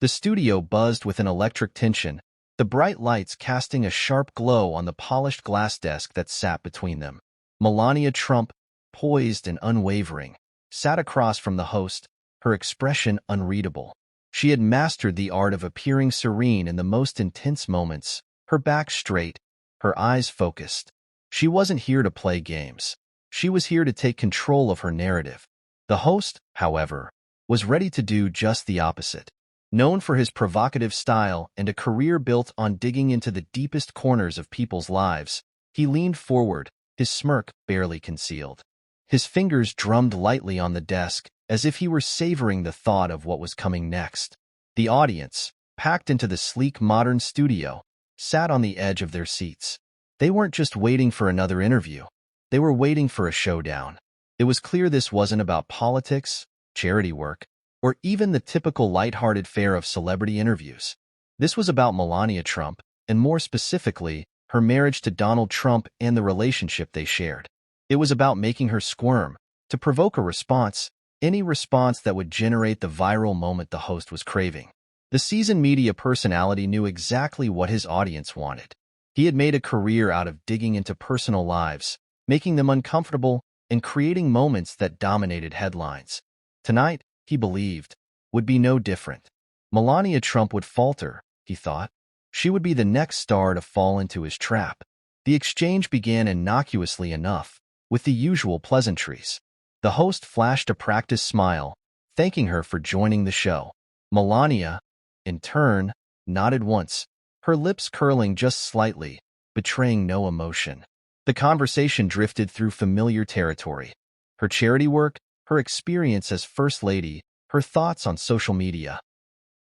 The studio buzzed with an electric tension, the bright lights casting a sharp glow on the polished glass desk that sat between them. Melania Trump, poised and unwavering, sat across from the host, her expression unreadable. She had mastered the art of appearing serene in the most intense moments, her back straight, her eyes focused. She wasn't here to play games. She was here to take control of her narrative. The host, however, was ready to do just the opposite. Known for his provocative style and a career built on digging into the deepest corners of people's lives, he leaned forward, his smirk barely concealed. His fingers drummed lightly on the desk, as if he were savoring the thought of what was coming next. The audience, packed into the sleek modern studio, sat on the edge of their seats. They weren't just waiting for another interview. They were waiting for a showdown. It was clear this wasn't about politics, charity work, or even the typical lighthearted fare of celebrity interviews. This was about Melania Trump, and more specifically, her marriage to Donald Trump and the relationship they shared. It was about making her squirm, to provoke a response, any response that would generate the viral moment the host was craving. The seasoned media personality knew exactly what his audience wanted. He had made a career out of digging into personal lives, making them uncomfortable, and creating moments that dominated headlines. Tonight, he believed, would be no different. Melania Trump would falter, he thought. She would be the next star to fall into his trap. The exchange began innocuously enough, with the usual pleasantries. The host flashed a practiced smile, thanking her for joining the show. Melania, in turn, nodded once, her lips curling just slightly, betraying no emotion. The conversation drifted through familiar territory. Her charity work, her experience as First Lady, her thoughts on social media.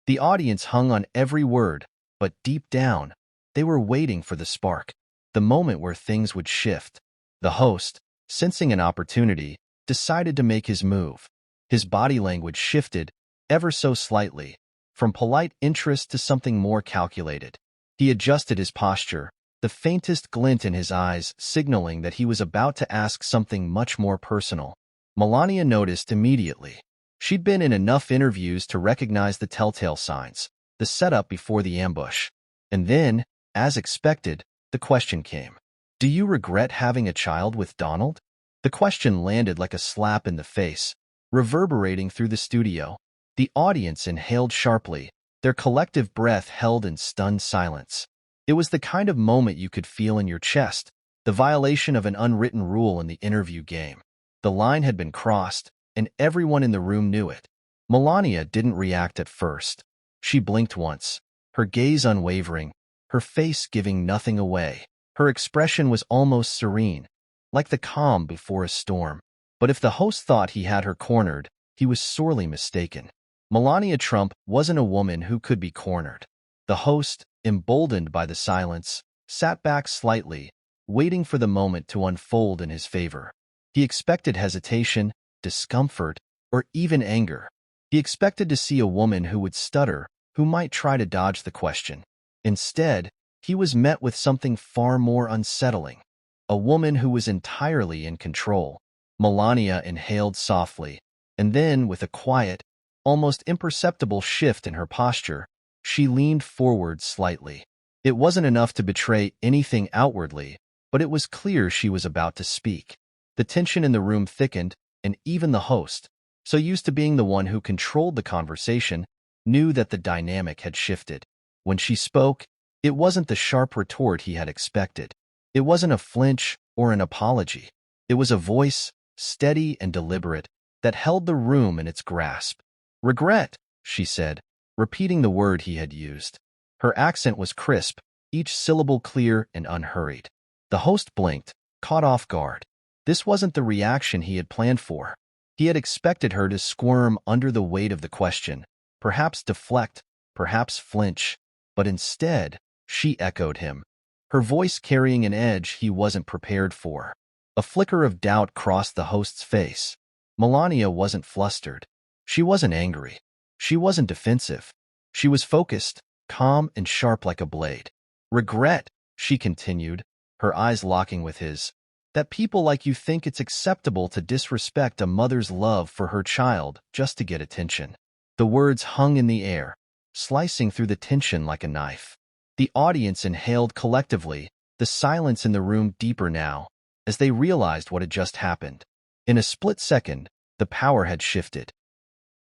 The audience hung on every word, but deep down, they were waiting for the spark, the moment where things would shift. The host, sensing an opportunity, decided to make his move. His body language shifted, ever so slightly, from polite interest to something more calculated. He adjusted his posture, the faintest glint in his eyes signaling that he was about to ask something much more personal. Melania noticed immediately. She'd been in enough interviews to recognize the telltale signs, the setup before the ambush. And then, as expected, the question came. Do you regret having a child with Donald? The question landed like a slap in the face, reverberating through the studio. The audience inhaled sharply, their collective breath held in stunned silence. It was the kind of moment you could feel in your chest, the violation of an unwritten rule in the interview game. The line had been crossed, and everyone in the room knew it. Melania didn't react at first. She blinked once, her gaze unwavering, her face giving nothing away. Her expression was almost serene, like the calm before a storm. But if the host thought he had her cornered, he was sorely mistaken. Melania Trump wasn't a woman who could be cornered. The host, emboldened by the silence, sat back slightly, waiting for the moment to unfold in his favor. He expected hesitation, discomfort, or even anger. He expected to see a woman who would stutter, who might try to dodge the question. Instead, he was met with something far more unsettling. A woman who was entirely in control. Melania inhaled softly, and then, with a quiet, almost imperceptible shift in her posture, she leaned forward slightly. It wasn't enough to betray anything outwardly, but it was clear she was about to speak. The tension in the room thickened, and even the host, so used to being the one who controlled the conversation, knew that the dynamic had shifted. When she spoke, it wasn't the sharp retort he had expected. It wasn't a flinch or an apology. It was a voice, steady and deliberate, that held the room in its grasp. "Regret," she said, repeating the word he had used. Her accent was crisp, each syllable clear and unhurried. The host blinked, caught off guard. This wasn't the reaction he had planned for. He had expected her to squirm under the weight of the question, perhaps deflect, perhaps flinch. But instead, she echoed him, her voice carrying an edge he wasn't prepared for. A flicker of doubt crossed the host's face. Melania wasn't flustered. She wasn't angry. She wasn't defensive. She was focused, calm and sharp like a blade. "Regret," she continued, her eyes locking with his, "that people like you think it's acceptable to disrespect a mother's love for her child just to get attention." The words hung in the air, slicing through the tension like a knife. The audience inhaled collectively, the silence in the room deeper now, as they realized what had just happened. In a split second, the power had shifted.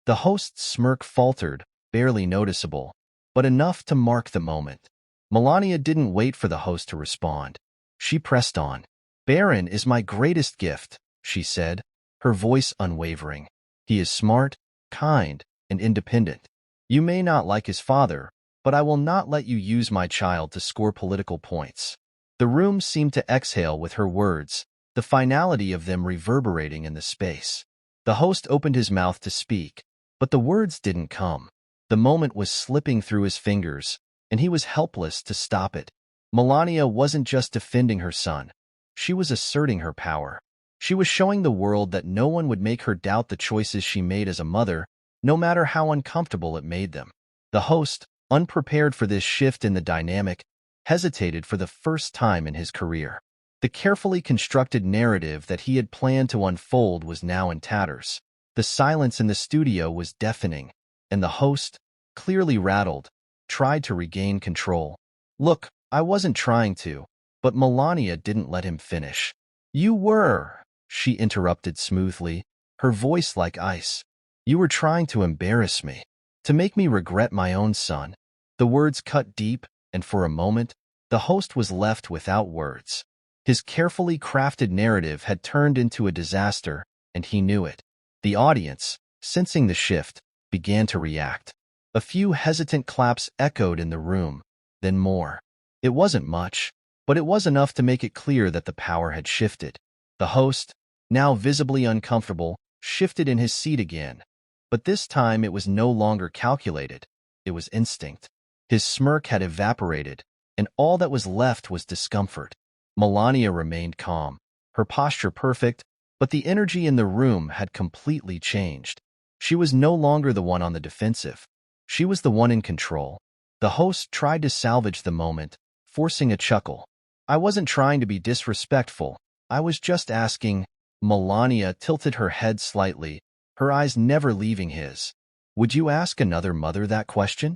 The host's smirk faltered, barely noticeable, but enough to mark the moment. Melania didn't wait for the host to respond. She pressed on. "Baron is my greatest gift," she said, her voice unwavering. "He is smart, kind, and independent. You may not like his father, but I will not let you use my child to score political points." The room seemed to exhale with her words, the finality of them reverberating in the space. The host opened his mouth to speak, but the words didn't come. The moment was slipping through his fingers, and he was helpless to stop it. Melania wasn't just defending her son. She was asserting her power. She was showing the world that no one would make her doubt the choices she made as a mother, no matter how uncomfortable it made them. The host, unprepared for this shift in the dynamic, hesitated for the first time in his career. The carefully constructed narrative that he had planned to unfold was now in tatters. The silence in the studio was deafening, and the host, clearly rattled, tried to regain control. "Look, I wasn't trying to," but Melania didn't let him finish. "You were," she interrupted smoothly, her voice like ice. "You were trying to embarrass me, to make me regret my own son." The words cut deep, and for a moment, the host was left without words. His carefully crafted narrative had turned into a disaster, and he knew it. The audience, sensing the shift, began to react. A few hesitant claps echoed in the room, then more. It wasn't much, but it was enough to make it clear that the power had shifted. The host, now visibly uncomfortable, shifted in his seat again. But this time it was no longer calculated. It was instinct. His smirk had evaporated, and all that was left was discomfort. Melania remained calm, her posture perfect, but the energy in the room had completely changed. She was no longer the one on the defensive. She was the one in control. The host tried to salvage the moment, forcing a chuckle. "I wasn't trying to be disrespectful. I was just asking." Melania tilted her head slightly, her eyes never leaving his. "Would you ask another mother that question?"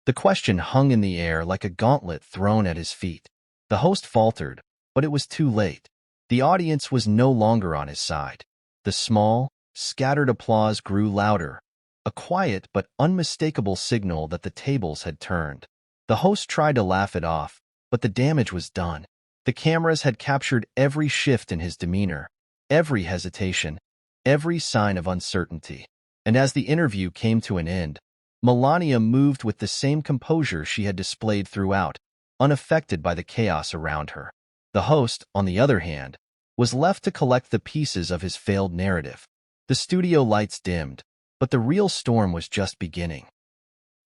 The question hung in the air like a gauntlet thrown at his feet. The host faltered, but it was too late. The audience was no longer on his side. The small, scattered applause grew louder, a quiet but unmistakable signal that the tables had turned. The host tried to laugh it off, but the damage was done. The cameras had captured every shift in his demeanor, every hesitation, every sign of uncertainty. And as the interview came to an end, Melania moved with the same composure she had displayed throughout, unaffected by the chaos around her. The host, on the other hand, was left to collect the pieces of his failed narrative. The studio lights dimmed, but the real storm was just beginning.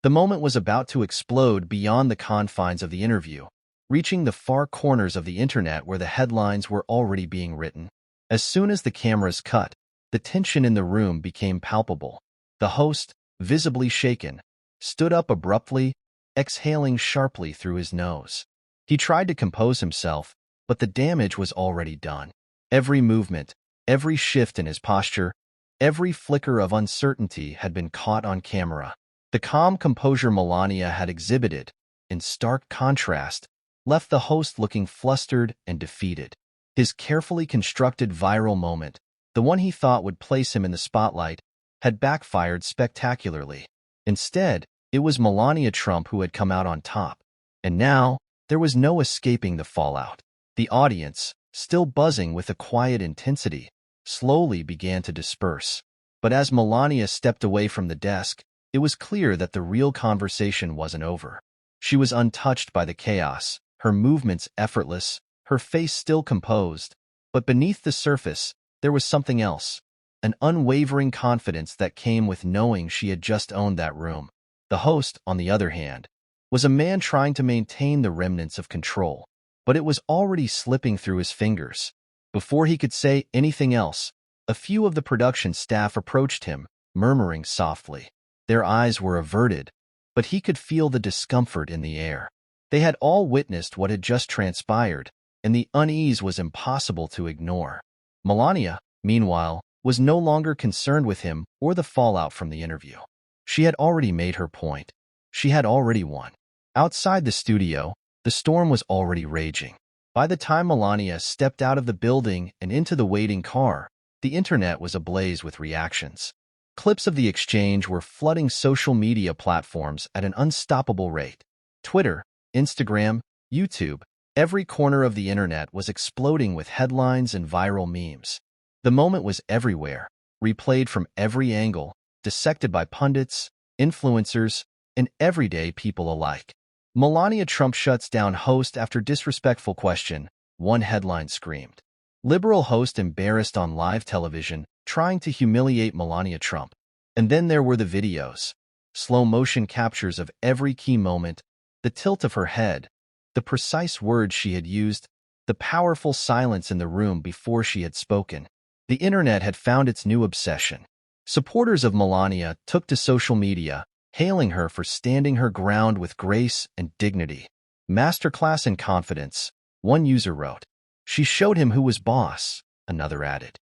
The moment was about to explode beyond the confines of the interview, reaching the far corners of the internet where the headlines were already being written. As soon as the cameras cut, the tension in the room became palpable. The host, visibly shaken, stood up abruptly, exhaling sharply through his nose. He tried to compose himself, but the damage was already done. Every movement, every shift in his posture, every flicker of uncertainty had been caught on camera. The calm composure Melania had exhibited, in stark contrast, left the host looking flustered and defeated. His carefully constructed viral moment, the one he thought would place him in the spotlight, had backfired spectacularly. Instead, it was Melania Trump who had come out on top. And now, there was no escaping the fallout. The audience, still buzzing with a quiet intensity, slowly began to disperse. But as Melania stepped away from the desk, it was clear that the real conversation wasn't over. She was untouched by the chaos, her movements effortless, her face still composed. But beneath the surface, there was something else, an unwavering confidence that came with knowing she had just owned that room. The host, on the other hand, was a man trying to maintain the remnants of control, but it was already slipping through his fingers. Before he could say anything else, a few of the production staff approached him, murmuring softly. Their eyes were averted, but he could feel the discomfort in the air. They had all witnessed what had just transpired, and the unease was impossible to ignore. Melania, meanwhile, was no longer concerned with him or the fallout from the interview. She had already made her point. She had already won. Outside the studio, the storm was already raging. By the time Melania stepped out of the building and into the waiting car, the internet was ablaze with reactions. Clips of the exchange were flooding social media platforms at an unstoppable rate. Twitter, Instagram, YouTube, every corner of the internet was exploding with headlines and viral memes. The moment was everywhere, replayed from every angle, dissected by pundits, influencers, and everyday people alike. Melania Trump shuts down host after disrespectful question, one headline screamed. Liberal host embarrassed on live television, trying to humiliate Melania Trump. And then there were the videos. Slow-motion captures of every key moment, the tilt of her head, the precise words she had used, the powerful silence in the room before she had spoken. The internet had found its new obsession. Supporters of Melania took to social media, hailing her for standing her ground with grace and dignity. Masterclass in confidence, one user wrote. She showed him who was boss, another added.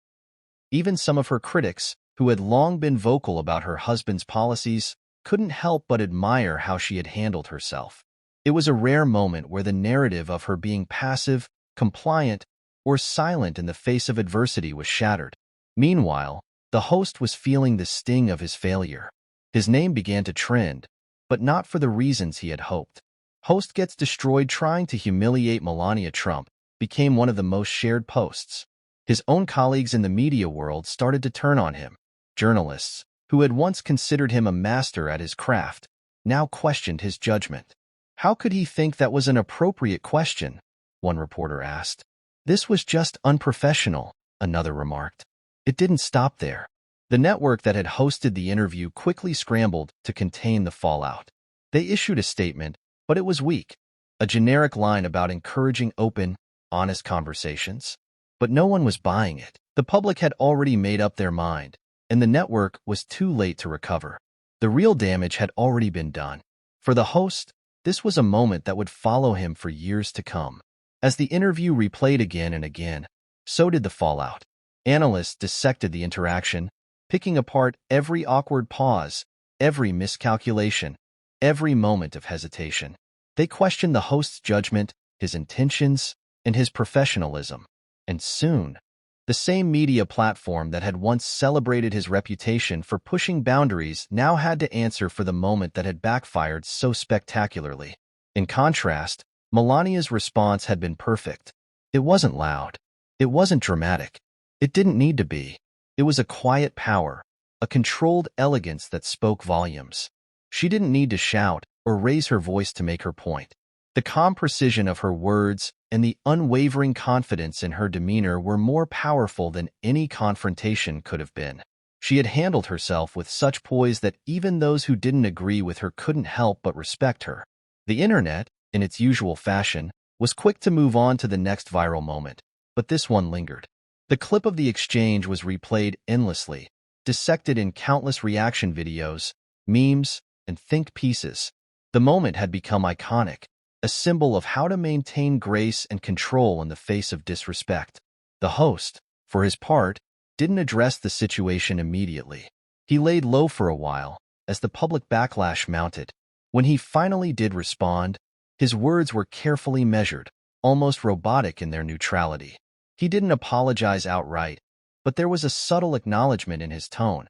Even some of her critics, who had long been vocal about her husband's policies, couldn't help but admire how she had handled herself. It was a rare moment where the narrative of her being passive, compliant, or silent in the face of adversity was shattered. Meanwhile, the host was feeling the sting of his failure. His name began to trend, but not for the reasons he had hoped. Host gets destroyed trying to humiliate Melania Trump became one of the most shared posts. His own colleagues in the media world started to turn on him. Journalists, who had once considered him a master at his craft, now questioned his judgment. How could he think that was an appropriate question? One reporter asked. This was just unprofessional, another remarked. It didn't stop there. The network that had hosted the interview quickly scrambled to contain the fallout. They issued a statement, but it was weak. A generic line about encouraging open, honest conversations. But no one was buying it. The public had already made up their mind, and the network was too late to recover. The real damage had already been done. For the host, this was a moment that would follow him for years to come. As the interview replayed again and again, so did the fallout. Analysts dissected the interaction, picking apart every awkward pause, every miscalculation, every moment of hesitation. They questioned the host's judgment, his intentions, and his professionalism. And soon, the same media platform that had once celebrated his reputation for pushing boundaries now had to answer for the moment that had backfired so spectacularly. In contrast, Melania's response had been perfect. It wasn't loud. It wasn't dramatic. It didn't need to be. It was a quiet power, a controlled elegance that spoke volumes. She didn't need to shout or raise her voice to make her point. The calm precision of her words and the unwavering confidence in her demeanor were more powerful than any confrontation could have been. She had handled herself with such poise that even those who didn't agree with her couldn't help but respect her. The internet, in its usual fashion, was quick to move on to the next viral moment, but this one lingered. The clip of the exchange was replayed endlessly, dissected in countless reaction videos, memes, and think pieces. The moment had become iconic, a symbol of how to maintain grace and control in the face of disrespect. The host, for his part, didn't address the situation immediately. He laid low for a while, as the public backlash mounted. When he finally did respond, his words were carefully measured, almost robotic in their neutrality. He didn't apologize outright, but there was a subtle acknowledgement in his tone,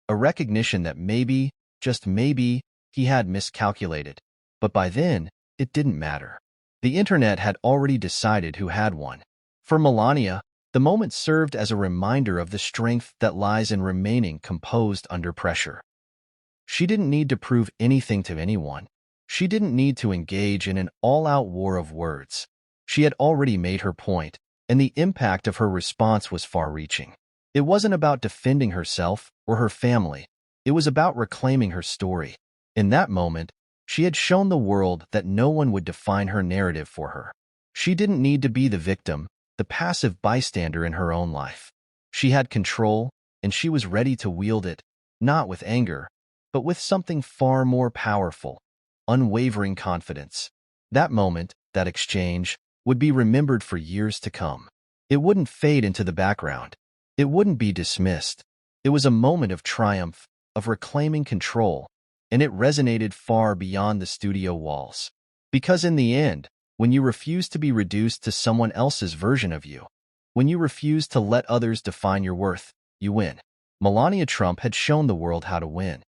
a recognition that maybe, just maybe, he had miscalculated. But by then, it didn't matter. The internet had already decided who had won. For Melania, the moment served as a reminder of the strength that lies in remaining composed under pressure. She didn't need to prove anything to anyone. She didn't need to engage in an all-out war of words. She had already made her point, and the impact of her response was far-reaching. It wasn't about defending herself or her family. It was about reclaiming her story. In that moment, she had shown the world that no one would define her narrative for her. She didn't need to be the victim, the passive bystander in her own life. She had control, and she was ready to wield it, not with anger, but with something far more powerful, unwavering confidence. That moment, that exchange, would be remembered for years to come. It wouldn't fade into the background. It wouldn't be dismissed. It was a moment of triumph, of reclaiming control, and it resonated far beyond the studio walls. Because in the end, when you refuse to be reduced to someone else's version of you, when you refuse to let others define your worth, you win. Melania Trump had shown the world how to win.